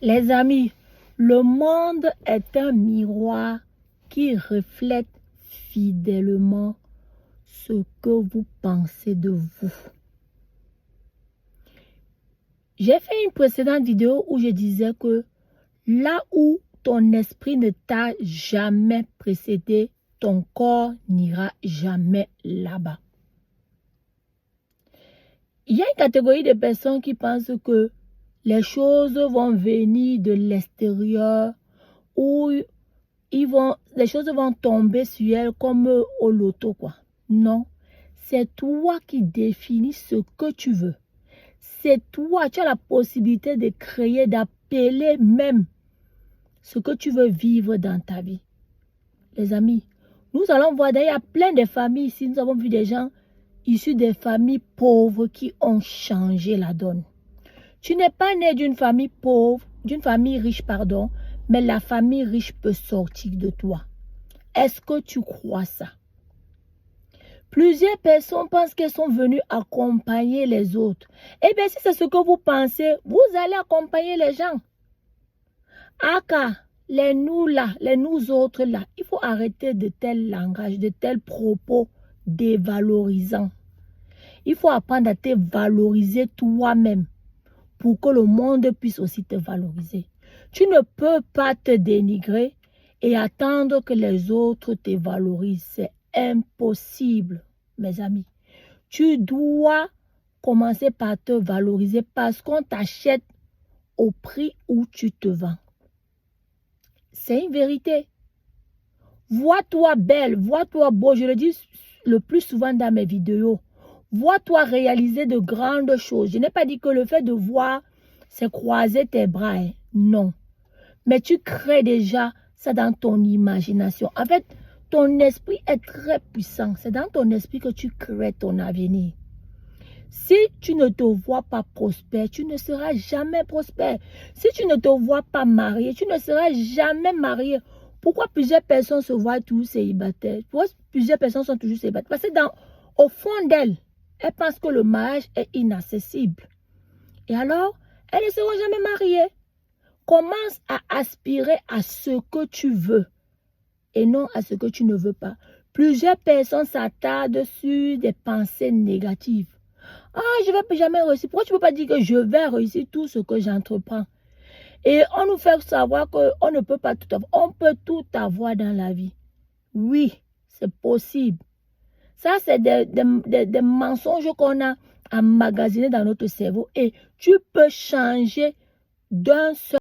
Les amis, le monde est un miroir qui reflète fidèlement ce que vous pensez de vous. J'ai fait une précédente vidéo où je disais que là où ton esprit ne t'a jamais précédé, ton corps n'ira jamais là-bas. Il y a une catégorie de personnes qui pensent que les choses vont venir de l'extérieur ou les choses vont tomber sur elles comme au loto, quoi. Non, c'est toi qui définis ce que tu veux. C'est toi, tu as la possibilité de créer, d'appeler même ce que tu veux vivre dans ta vie. Les amis, nous allons voir, d'ailleurs, il y a plein de familles ici, nous avons vu des gens issus des familles pauvres qui ont changé la donne. Tu n'es pas né d'une famille pauvre, d'une famille riche, pardon, mais la famille riche peut sortir de toi. Est-ce que tu crois ça? Plusieurs personnes pensent qu'elles sont venues accompagner les autres. Eh bien, si c'est ce que vous pensez, vous allez accompagner les gens. Aka, les nous là, les nous autres là, il faut arrêter de tel langage, de tels propos dévalorisants. Il faut apprendre à te valoriser toi-même pour que le monde puisse aussi te valoriser. Tu ne peux pas te dénigrer et attendre que les autres te valorisent. C'est impossible, mes amis. Tu dois commencer par te valoriser parce qu'on t'achète au prix où tu te vends. C'est une vérité. Vois-toi belle, vois-toi beau. Je le dis le plus souvent dans mes vidéos. Vois-toi réaliser de grandes choses. Je n'ai pas dit que le fait de voir, c'est croiser tes bras. Hein. Non. Mais tu crées déjà ça dans ton imagination. En fait, ton esprit est très puissant. C'est dans ton esprit que tu crées ton avenir. Si tu ne te vois pas prospère, tu ne seras jamais prospère. Si tu ne te vois pas marié, tu ne seras jamais marié. Pourquoi plusieurs personnes se voient toujours célibataires? Pourquoi plusieurs personnes sont toujours célibataires? Parce que au fond d'elles, elles pensent que le mariage est inaccessible. Et alors, elles ne seront jamais mariées. Commence à aspirer à ce que tu veux et non à ce que tu ne veux pas. Plusieurs personnes s'attardent sur des pensées négatives. Ah, je ne vais jamais réussir. Pourquoi tu ne peux pas dire que je vais réussir tout ce que j'entreprends? Et on nous fait savoir qu'on ne peut pas tout avoir. On peut tout avoir dans la vie. Oui, c'est possible. Ça, c'est des mensonges qu'on a emmagasinés dans notre cerveau. Et tu peux changer d'un seul